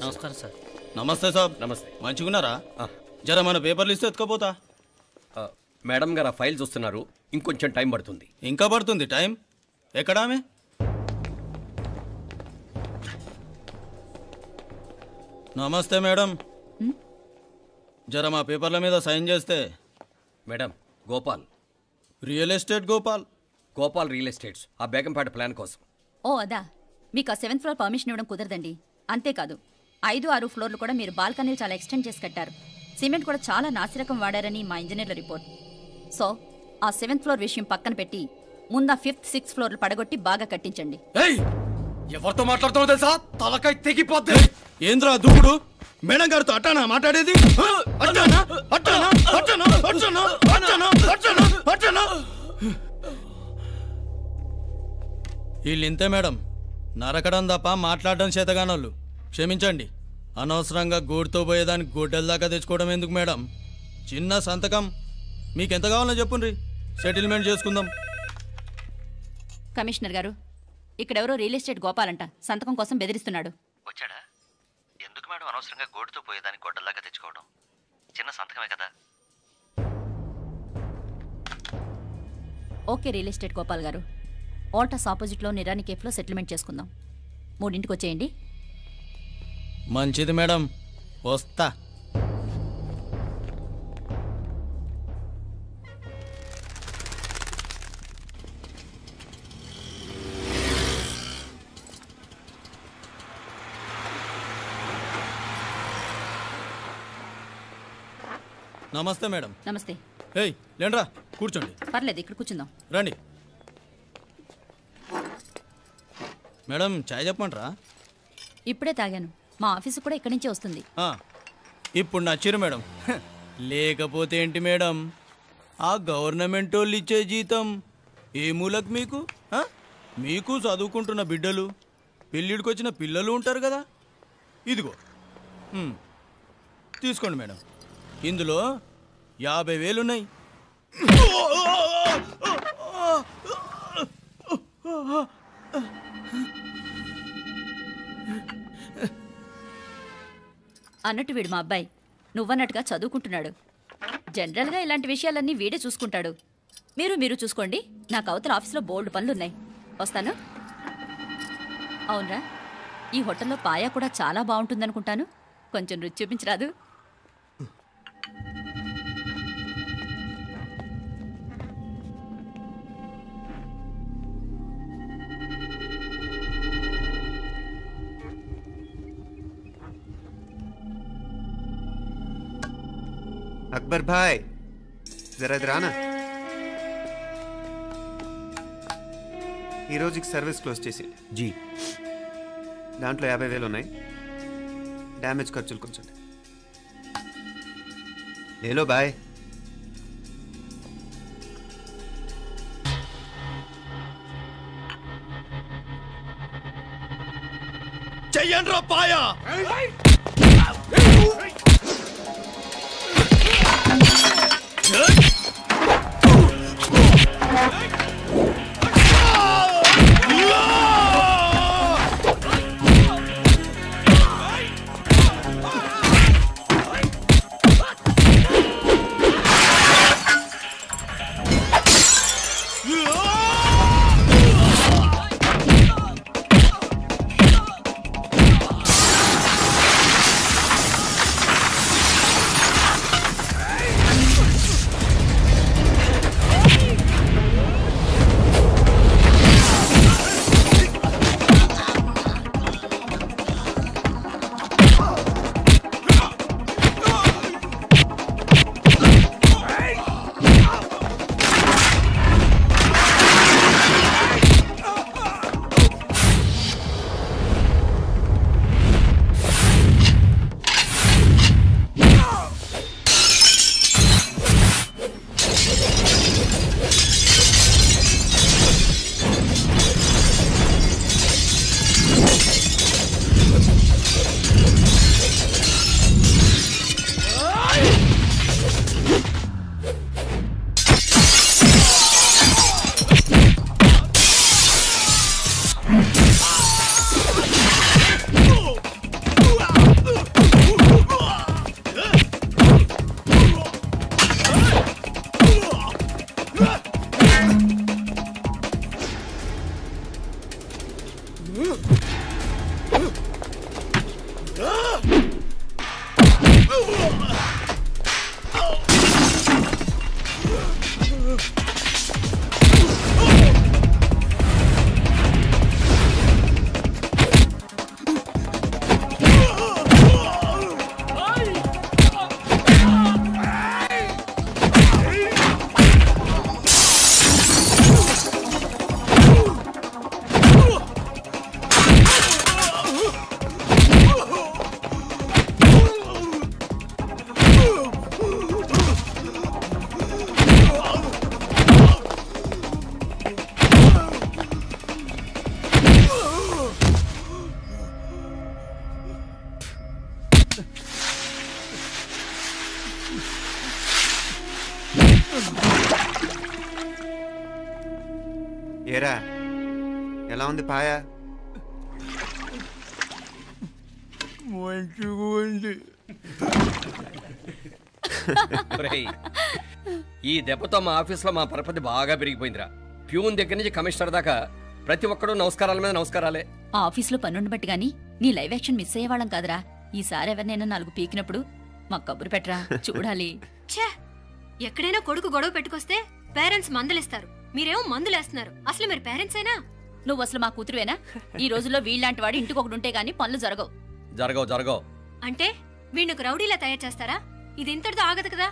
నమస్కారం సార్. నమస్తే సాబ్. నమస్తే. మంచిగున్నారా? జర మన పేపర్లు ఇస్తే ఎత్తుకపోతా. మేడం గారు ఆ ఫైల్ చూస్తున్నారు, ఇంకొంచెం టైం పడుతుంది. ఇంకా పడుతుంది టైం? ఎక్కడామే? నమస్తే మేడం, జర మా పేపర్ల మీద సైన్ చేస్తే. Madam, Gopal, real estate Gopal real estates, ఆ బేగంపేట ప్లాన్ కోసం. ఓ అదా, మీకు ఆ 7th ఫ్లోర్ పర్మిషన్ ఇవ్వడం కుదరదండి. అంతేకాదు 5, 6 ఫ్లోర్లు కూడా మీరు బాల్కనీలు చాలా ఎక్స్టెండ్ చేసి కట్టారు. సిమెంట్ కూడా చాలా నాసిరకం వాడారని మా ఇంజనీర్ల రిపోర్ట్. సో ఆ 7th ఫ్లోర్ విషయం పక్కన పెట్టి ముందు ఆ 5th, 6th ఫ్లోర్లు పడగొట్టి బాగా కట్టించండి. ఎవరితో మాట్లాడుతున్నావు తెలుసా? తలకాయ తెగిపోద్ది. ఏంద్రా దూకుడు? మేడం గారితో అట్టానా మాట్లాడేది? వీళ్ళింతే మేడం, నరకడం తప్ప మాట్లాడడం చేతగానోళ్ళు. క్షమించండి, అనవసరంగా గోడుతో పోయేదానికి గొడ్డల దాకా తెచ్చుకోవడం ఎందుకు మేడం? చిన్న సంతకం మీకెంత కావాలో చెప్పుండ్రి, సెటిల్మెంట్ చేసుకుందాం. కమిషనర్ గారు, ఇక్కడెవరో రియల్ ఎస్టేట్ గోపాలంట సంతకం కోసం బెదిరిస్తున్నాడు. వచ్చాడా? ఎందుకు మేడం అనవసరంగా గోడుతో పోయేదానికి గొడ్డల్లాగా తెచ్చుకోవడం? చిన్న సంతకమే కదా. ఓకే రియల్ ఎస్టేట్ గోపాల్ గారు, ఆల్టాస్ ఆపోజిట్లో నిరాని కేఫ్లో సెటిల్మెంట్ చేసుకుందాం. 3ంటికి వచ్చేయండి. మంచిది మేడం, వస్తా. నమస్తే మేడం. నమస్తే. ఏయ్ లేండ్రా, కూర్చోండి. పర్లేదు, ఇక్కడ కూర్చుందాం. రండి మేడం, చాయ్ చెప్పమంటారా? ఇప్పుడే తాగాను. మా ఆఫీసు కూడా ఇక్కడి నుంచే వస్తుంది. ఇప్పుడు నచ్చిరు మేడం. లేకపోతే ఏంటి మేడం, ఆ గవర్నమెంట్ వాళ్ళు ఇచ్చే జీతం ఏ మూలకు మీకు? మీకు చదువుకుంటున్న బిడ్డలు, పెళ్ళిడికి వచ్చిన పిల్లలు ఉంటారు కదా. ఇదిగో తీసుకోండి మేడం, ఇందులో 50,000 ఉన్నాయి. అన్నట్టు వీడు మా అబ్బాయి నువ్వన్నట్టుగా చదువుకుంటున్నాడు. జనరల్గా ఇలాంటి విషయాలన్నీ వీడే చూసుకుంటాడు. మీరు చూసుకోండి, నాకు అవతల ఆఫీస్లో బోల్డ్ పనులున్నాయి. వస్తాను. అవునరా, ఈ హోటల్లో పాయా కూడా చాలా బాగుంటుందనుకుంటాను. కొంచెం రుచి చూపించరాదు? अकबर भाई जरा इधर आना. ఈ రోజుకి సర్వీస్ క్లోజ్ చేసేయండి. జీ, దాంట్లో 50,000 ఉన్నాయి. డ్యామేజ్ ఖర్చులు కొంచెం లేలో బాయ్. చెయ్యండి రా పాయా. ఏరా ఎలా ఉంది పాయ? మంచిగా ఉంది. ఒరేయ్, ఈ దెబ్బతో మా ఆఫీస్లో మా పరపతి బాగా పెరిగిపోయిందిరా. ప్యూన్ దగ్గర నుంచి కమిషనర్ దాకా ప్రతి ఒక్కడు నమస్కారాల మీద నమస్కారాలే. ఆ ఆఫీస్లో పనుండి బట్టి గాని నీ లైవ్ యాక్షన్ మిస్ అయ్యేవాళ్ళం కాదురా. ఈసారి ఎవరినైనా 4 పీకినప్పుడు మాకు కబురు పెట్టరా, చూడాలి. ఛే, ఎక్కడైనా కొడుకు గొడవ పెట్టుకొస్తే పేరెంట్స్ మందులేస్తారు, మీరేమో మందులేస్తున్నారు. అసలు మీరు పేరెంట్స్ అయినా? నువ్వు అసలు మా కూతురువేనా? ఈ రోజుల్లో వీళ్ళలాంటి వాడు ఇంటికి ఒకటి ఉంటే గానీ పనులు జరగవు. జరగవు అంటే వీణ్ణకు రౌడీలా తయారు చేస్తారా? ఇది ఇంతటితో ఆగదు కదా.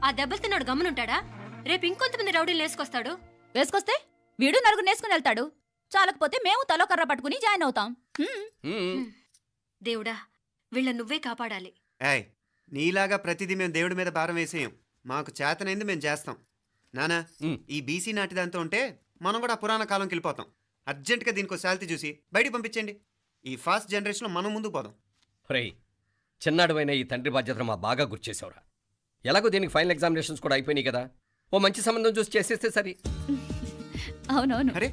ఆ దెబ్బలు తిన్నాడు గమ్మునుంటాడా? రేపు ఇంకొంతమంది రౌడీలు వేసుకొస్తాడు. వేసుకొస్తే వీడు 4 నేసుకుని వెళ్తాడు. చాలకపోతే మేము తలో కర్ర పట్టుకుని జాయిన్ అవుతాం. దేవుడా, వీళ్ళ నువ్వే కాపాడాలి. ఏయ్, నీలాగా ప్రతిదీ మేము దేవుడి మీద భారం వేసేయం. మాకు చేతనైంది మేము చేస్తాం. నానా, ఈ బీసీ నాటి దాంతో ఉంటే మనం కూడా పురాణ కాలంకి వెళ్ళిపోతాం. అర్జెంటుగా దీనికి శాలిటీ చూసి బయటికి పంపించండి. ఈ ఫాస్ట్ జనరేషన్లో మనం ముందుకు పోదాం. ఒరేయ్, చిన్నాడువైన ఈ తండ్రి బాధ్యతను మా బాగా గుర్చేసావురా. ఎలాగో దీనికి ఫైనల్ ఎగ్జామినేషన్స్ కూడా అయిపోయినాయి కదా, ఓ మంచి సంబంధం చూసి చేసేస్తే సరి. అవునవును. అరే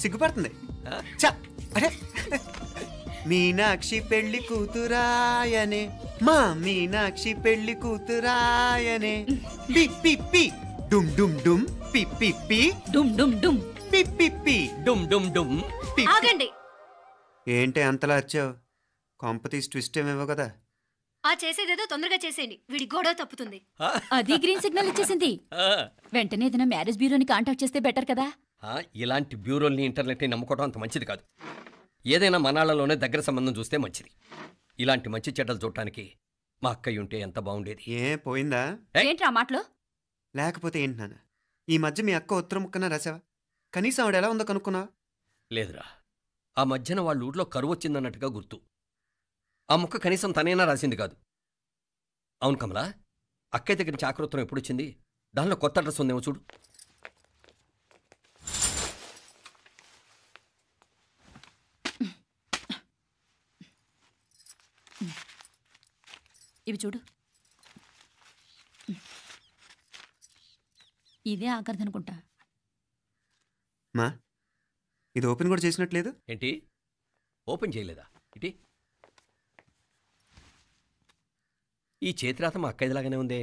సిగ్గుపడుతుంది. అరే మీనాక్షి పెళ్లి కూతురాయనే, మా మీనాక్షి పెళ్లి కూతురాయనే. పి పి పి డుమ్ డుమ్ డుమ్ పి పి పి డుమ్ డుమ్ డుమ్ పి పి పి డుమ్ డుమ్ డుమ్. ఆగండి. ఏంటి అంతలా వచ్చావు? కాంపతీస్ ట్విస్ట్ ఏమేవో కదా. ఆ చేసేదేదో తొందరగా చేసేయండి, వీడి గొడవ తప్పుతుంది. అది గ్రీన్ సిగ్నల్ ఇచ్చేసింది. వెంటనే ఏదైనా మ్యారేజ్ బ్యూరోని కాంటాక్ట్ చేస్తే బెటర్ కదా. ఇలాంటి బ్యూరోల్ని ఇంటర్నెట్ని నమ్ముకోవడం అంత మంచిది కాదు. ఏదైనా మనాళ్ళలోనే దగ్గర సంబంధం చూస్తే మంచిది. ఇలాంటి మంచి చెడ్డలు చూడటానికి మా అక్కయ్య ఉంటే ఎంత బాగుండేది. ఏ పోయిందా? ఏంట్రా మాటలు? లేకపోతే ఏంటి నాన్న, ఈ మధ్య మీ అక్క ఉత్తరం ముక్కన రాసావా? కనీసం ఆవిడ ఎలా ఉందో కనుక్కున్నావా? లేదురా, ఆ మధ్యన వాళ్ళ ఊర్లో కరువు వచ్చిందన్నట్టుగా గుర్తు. ఆ ముక్క కనీసం తనైనా రాసింది కాదు. అవును కమలా, అక్కయ్య దగ్గర నుంచి ఆకృతం ఎప్పుడొచ్చింది? దానిలో కొత్త అడ్రస్ ఉందేమో చూడు. ఇవి చూడు. ఇదే ఆఖరిదనుకుంటా. మా ఇది ఓపెన్ కూడా చేసినట్లేదు. ఏంటి ఓపెన్ చేయలేదా? ఇటీ ఈ చేతిరాత మా అక్కయ్యలాగానే ఉందే.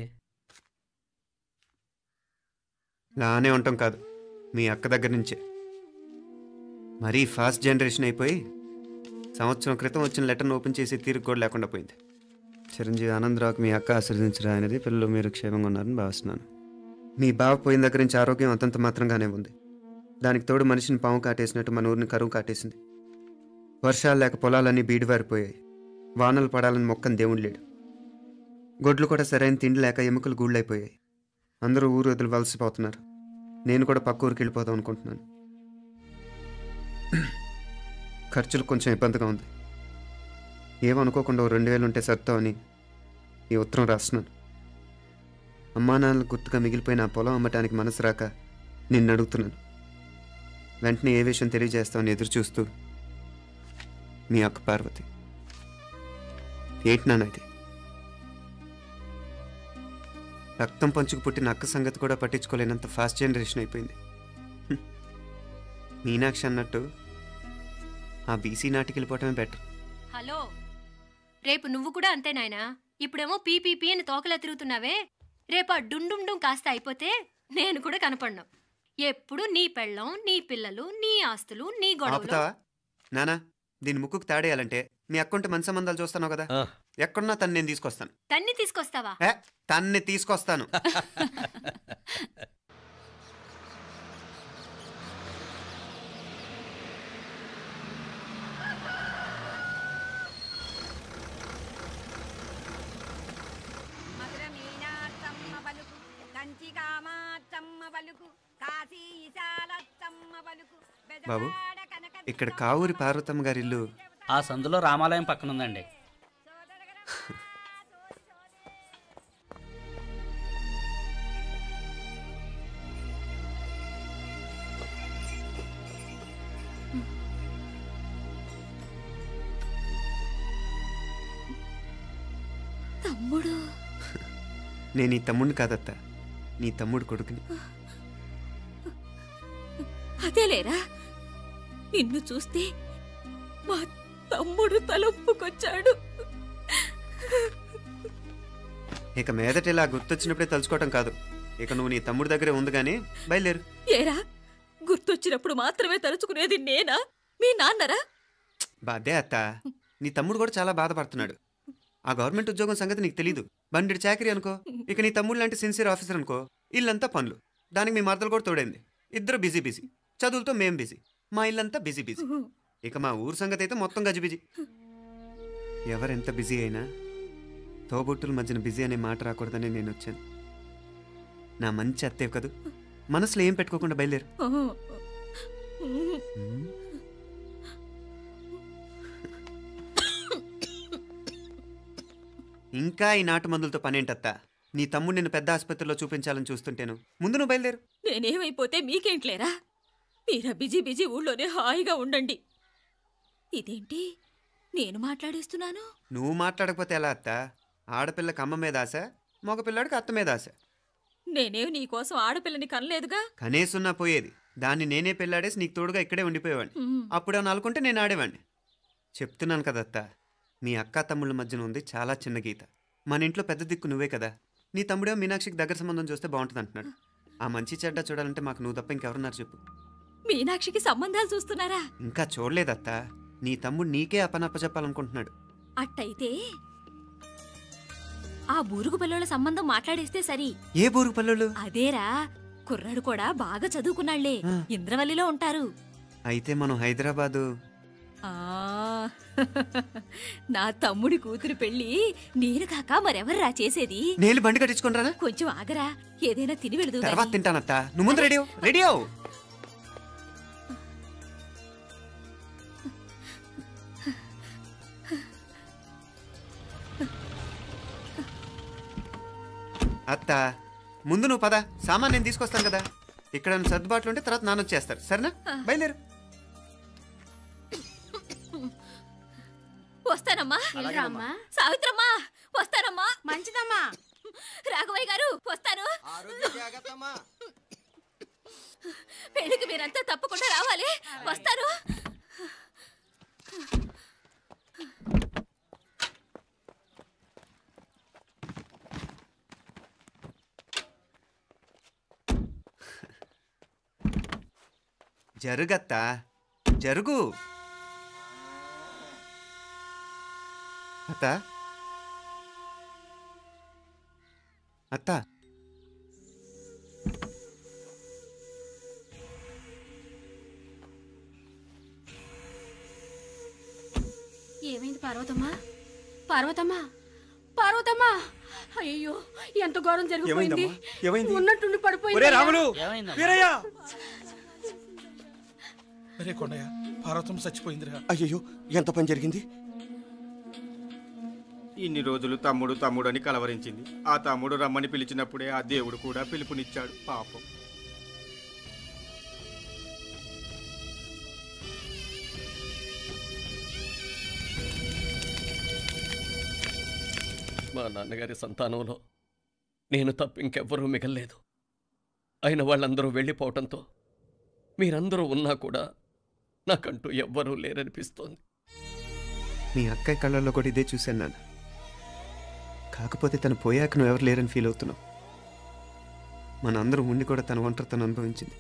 లానే ఉంటాం కాదు, మీ అక్క దగ్గర నుంచే. మరీ ఫాస్ట్ జనరేషన్ అయిపోయి సంవత్సరం క్రితం వచ్చిన లెటర్ను ఓపెన్ చేసి తీరుకు కూడా లేకుండా పోయింది. చిరంజీవి ఆనందరావుకి మీ అక్క ఆశీర్వదించరా అనేది, పిల్లలు మీరు క్షేమంగా ఉన్నారని భావిస్తున్నాను. మీ బావ పోయిన దగ్గర నుంచి ఆరోగ్యం అంతంత మాత్రంగానే ఉంది. దానికి తోడు మనిషిని పాము కాటేసినట్టు మన ఊరిని కరువు కాటేసింది. వర్షాలు లేక పొలాలన్నీ బీడివారిపోయాయి. వానలు పడాలని మొక్కని దేవుడు లేడు. గొడ్లు కూడా సరైన తిండి లేక ఎముకలు గూళ్ళైపోయాయి. అందరూ ఊరు వదిలి వలసిపోతున్నారు. నేను కూడా పక్క ఊరికి వెళ్ళిపోదాం అనుకుంటున్నాను. ఖర్చులు కొంచెం ఇబ్బందిగా ఉంది. ఏమనుకోకుండా 2000 ఉంటే సర్తావని ఈ ఉత్తరం రాస్తున్నాను. అమ్మా నాన్నలు గుర్తుగా మిగిలిపోయిన ఆ పొలం అమ్మటానికి మనసు రాక నిన్ను అడుగుతున్నాను. వెంటనే ఏ విషయం తెలియజేస్తామని ఎదురు చూస్తూ మీ అక్క పార్వతి. ఏంటి నాన్న ఇది? రక్తం పంచుకు పుట్టిన అక్క సంగతి కూడా పట్టించుకోలేనంత ఫాస్ట్ జనరేషన్ అయిపోయింది. మీనాక్షి అన్నట్టు ఆ బీసీ నాటికి వెళ్ళిపోవటమే బెటర్. హలో, రేపు నువ్వు కూడా అంతే నాయనా. ఇప్పుడేమో పీపీపీ అని తోకలా తిరుగుతున్నావే, రేపు ఆ డుండుండుం కాస్త అయిపోతే నేను కూడా కనపడ్ను. ఎప్పుడు నీ పెళ్ళం, నీ పిల్లలు, నీ ఆస్తులు, నీ గొడవలు. ఆపుతావా నానా? దీని ముక్కుకు తాడేయాలంటే మీ అక్కంటే మంచి సంబంధాలు చూస్తాను కదా, ఆ. ఎక్కడున్నా తను నేను తీసుకొస్తాను. తన్ని తీసుకొస్తావా? తన్ని తీసుకొస్తాను. బాబు, ఇక్కడ కావూరి పార్వతమ్మ గారి ఇల్లు ఆ సందులో రామాలయం పక్కన ఉందండి. తమ్ముడు? నేను నీ తమ్ముడిని కాదత్తా, నీ తమ్ముడు కొడుకుని. అదేలేరా, నిన్ను చూస్తే మా తమ్ముడు తలొప్పుకొచ్చాడు. ఇక మీదట ఇలా గుర్తొచ్చినప్పుడే తలుచుకోవటం కాదు, ఇక నువ్వు నీ తమ్ముడి దగ్గరే ఉంది కానీ బయలుదేరు. ఏరా, గుర్తొచ్చినప్పుడు మాత్రమే తలుచుకునేది నేనా, మీ నాన్నరా? బాధే అత్త, నీ తమ్ముడు కూడా చాలా బాధపడుతున్నాడు. ఆ గవర్నమెంట్ ఉద్యోగం సంగతి నీకు తెలీదు. బండి చాకరీ అనుకో, ఇక నీ తమ్ముడు లాంటి సిన్సియర్ ఆఫీసర్ అనుకో, ఇల్లంతా పనులు. దానికి మీ మరదలు కూడా తోడైంది. ఇద్దరు బిజీ బిజీ, చదువులతో మేం బిజీ, మా ఇల్లంతా బిజీ బిజీ. ఇక మా ఊరు సంగతి అయితే మొత్తం గజిబిజీ. ఎవరెంత బిజీ అయినా తోబుట్టుల మధ్యన బిజీ అనే మాట రాకూడదని నేను వచ్చాను. నా మంచి అత్తేవి కదూ, మనసులో ఏం పెట్టుకోకుండా బయలుదేరు. ఇంకా ఈ నాటు మందులతో పనేంటత్తా? నీ తమ్ముడు నిన్ను పెద్ద ఆసుపత్రిలో చూపించాలని చూస్తుంటేను. ముందు నువ్వు బయలుదేరు. నేనేమైపోతే మీకేంట్లేరా, మీరా బిజీ బిజీ ఊళ్ళోనే హాయిగా ఉండండి. ఇదేంటి నేను మాట్లాడేస్తున్నాను? నువ్వు మాట్లాడకపోతే ఎలా అత్తా? ఆడపిల్లకి అమ్మ మీద ఆశ, మగపిల్లాడికి అత్త మీద ఆశ. నేనేం నీకోసం ఆడపిల్లని కనలేదుగా. కనేసున్నా పోయేది, దాన్ని నేనే పెళ్ళాడేసి నీకు తోడుగా ఇక్కడే ఉండిపోయేవాడిని. అప్పుడేమన్నా అనుకుంటే నేను ఆడేవాడిని. చెప్తున్నాను కదత్తా, మీ అక్క తమ్ముళ్ళ మధ్యన ఉంది చాలా చిన్న గీత. మన ఇంట్లో పెద్ద దిక్కు నువ్వే కదా. నీ తమ్ముడే మీనాక్షికి దగ్గర సంబంధం చూస్తే బాగుంటుంది అంటున్నాడు. ఆ మంచి చెడ్డ చూడాలంటే మాకు నువ్వు తప్ప ఇంకెవరున్నారు చెప్పు? మీనాక్షికి సంబంధాలు చూస్తున్నారా? ఇంకా చూడలేదత్తా. నీ తమ్ముడు నీకే అపనప్ప చెప్పాలనుకుంటున్నాడు. అట్టయితే ఆ బూరుగు పిల్లల సంబంధం మాట్లాడేస్తే సరి. ఏ బూరుగు పిల్లలు? అదేరా, కుర్రాడు కూడా బాగా చదువుకున్నాళ్లే, ఇంద్రవల్లిలో ఉంటారు. అయితే మనం హైదరాబాదు. నా తమ్ముడి కూతురు పెళ్లి నేను కాక మరెవర్రా చేసేది? నేను బండి కట్టించుకుంటారా? కొంచెం ఆగరా, ఏదైనా తిని వెళదు. తర్వాత తింటానత్తా, నువ్వు ముందు రెడీ రెడీ అవు. అత్త, ముందు నువ్వు పద, సామాన్ నేను తీసుకొస్తాను కదా. ఇక్కడ సర్దుబాట్లు ఉంటే తర్వాత నాన్న వచ్చేస్తారు, సరేనా? బయలుదేరు. వస్తానమ్మా. సావిత్రమ్మా వస్తానమ్మా. మంచిదమ్మా. రాఘవయ్య గారు వస్తాను. పెళ్లికి మీరంతా తప్పకుండా రావాలి. వస్తాను. జరుగత్తా, జరుగు. అత్త, అత్త, ఏమైంది పార్వతమ్మా? పార్వతమ్మా, పార్వతమ్మా! అయ్యో, ఎంత ఘోరం జరిగిపోయింది. ఉన్నట్టుండి పడిపోయింది. రాములు, వీరయ్య! అరే కొండయ్య, పార్వతమ్మ చచ్చిపోయిందిరా. అయ్యో, ఎంత పని జరిగింది? ఇన్ని రోజులు తమ్ముడు తమ్ముడు అని కలవరించింది. ఆ తమ్ముడు రమ్మని పిలిచినప్పుడే ఆ దేవుడు కూడా పిలుపునిచ్చాడు. పాపం. మా నాన్నగారి సంతానంలో నేను తప్ప ఇంకెవ్వరూ మిగల్లేదు. అయిన వాళ్ళందరూ వెళ్ళిపోవటంతో మీరందరూ ఉన్నా కూడా నాకంటూ ఎవ్వరూ లేరనిపిస్తోంది. మీ అక్కయ్య కళ్ళల్లో కూడా ఇదే చూశాను నాన్న. కాకపోతే తను పోయాక నువ్వు ఎవరు లేరని ఫీల్ అవుతున్నావు. మన అందరం ఉండి కూడా తన ఒంటరితను అనుభవించింది.